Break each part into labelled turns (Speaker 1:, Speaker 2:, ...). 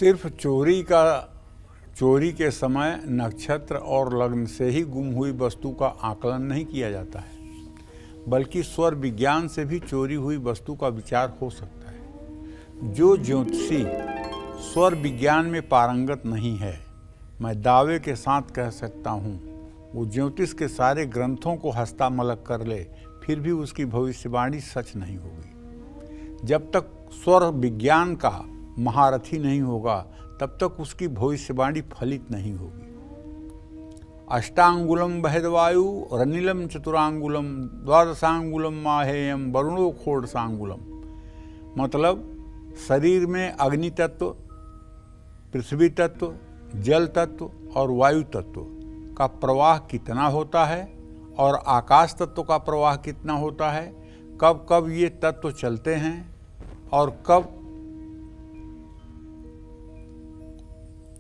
Speaker 1: सिर्फ चोरी के समय नक्षत्र और लग्न से ही गुम हुई वस्तु का आकलन नहीं किया जाता है, बल्कि स्वर विज्ञान से भी चोरी हुई वस्तु का विचार हो सकता है। जो ज्योतिषी स्वर विज्ञान में पारंगत नहीं है, मैं दावे के साथ कह सकता हूँ, वो ज्योतिष के सारे ग्रंथों को हस्तामलक कर ले, फिर भी उसकी भविष्यवाणी सच नहीं होगी। जब तक स्वर विज्ञान का महारथी नहीं होगा, तब तक उसकी भविष्यवाणी फलित नहीं होगी। अष्टांगुलम बहदवायु रनिलम चतुरांगुलम द्वादशांगुलम माहेयम वरुणो खोड़सांगुलम। मतलब शरीर में अग्नि तत्व, पृथ्वी तत्व, जल तत्व और वायु तत्व का प्रवाह कितना होता है और आकाश तत्व का प्रवाह कितना होता है, कब कब ये तत्व चलते हैं और कब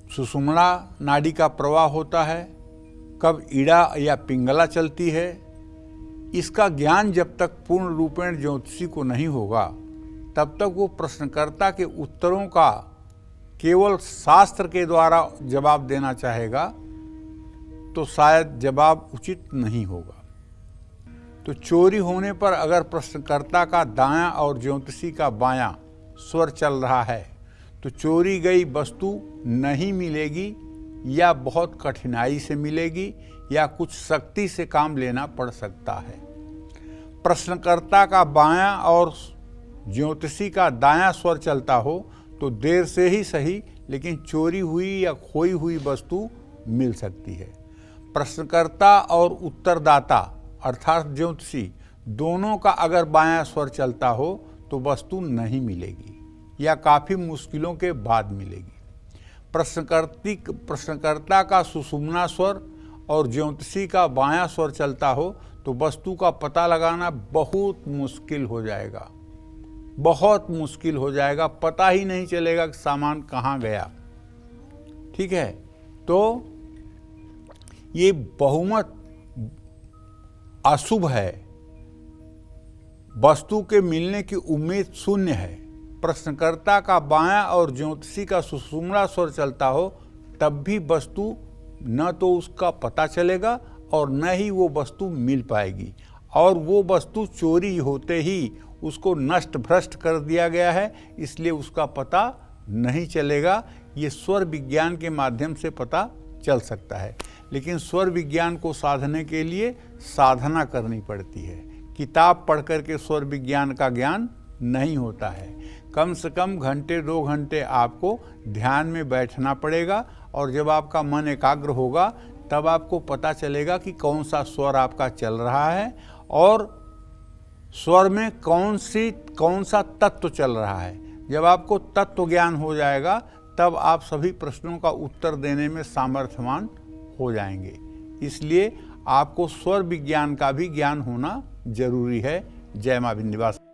Speaker 1: सुषुम्ना नाड़ी का प्रवाह होता है, कब ईड़ा या पिंगला चलती है, इसका ज्ञान जब तक पूर्ण रूपेण ज्योतिषी को नहीं होगा, तब तक वो प्रश्नकर्ता के उत्तरों का केवल शास्त्र के द्वारा जवाब देना चाहेगा तो शायद जवाब उचित नहीं होगा। तो चोरी होने पर अगर प्रश्नकर्ता का दायां और ज्योतिषी का बायां स्वर चल रहा है, तो चोरी गई वस्तु नहीं मिलेगी या बहुत कठिनाई से मिलेगी या कुछ सख्ती से काम लेना पड़ सकता है। प्रश्नकर्ता का बायां और ज्योतिषी का दायां स्वर चलता हो तो देर से ही सही, लेकिन चोरी हुई या खोई हुई वस्तु मिल सकती है। प्रश्नकर्ता और उत्तरदाता अर्थात ज्योतिषी दोनों का अगर बायां स्वर चलता हो तो वस्तु नहीं मिलेगी या काफ़ी मुश्किलों के बाद मिलेगी। प्रश्नकर्ता का सुषुम्ना स्वर और ज्योतिषी का बायां स्वर चलता हो तो वस्तु का पता लगाना बहुत मुश्किल हो जाएगा, बहुत मुश्किल हो जाएगा। पता ही नहीं चलेगा कि सामान कहाँ गया। ठीक है, तो ये बहुमत अशुभ है, वस्तु के मिलने की उम्मीद शून्य है। प्रश्नकर्ता का बायां और ज्योतिषी का सुषुम्ना स्वर चलता हो तब भी वस्तु न तो उसका पता चलेगा और न ही वो वस्तु मिल पाएगी, और वो वस्तु चोरी होते ही उसको नष्ट भ्रष्ट कर दिया गया है, इसलिए उसका पता नहीं चलेगा। ये स्वर विज्ञान के माध्यम से पता चल सकता है, लेकिन स्वर विज्ञान को साधने के लिए साधना करनी पड़ती है। किताब पढ़ करके स्वर विज्ञान का ज्ञान नहीं होता है। कम से कम घंटे 2 घंटे आपको ध्यान में बैठना पड़ेगा, और जब आपका मन एकाग्र होगा तब आपको पता चलेगा कि कौन सा स्वर आपका चल रहा है और स्वर में कौन सा तत्व चल रहा है। जब आपको तत्व ज्ञान हो जाएगा तब आप सभी प्रश्नों का उत्तर देने में सामर्थ्यवान हो जाएंगे। इसलिए आपको स्वर विज्ञान का भी ज्ञान होना जरूरी है। जय मां विंध्यवासिनी।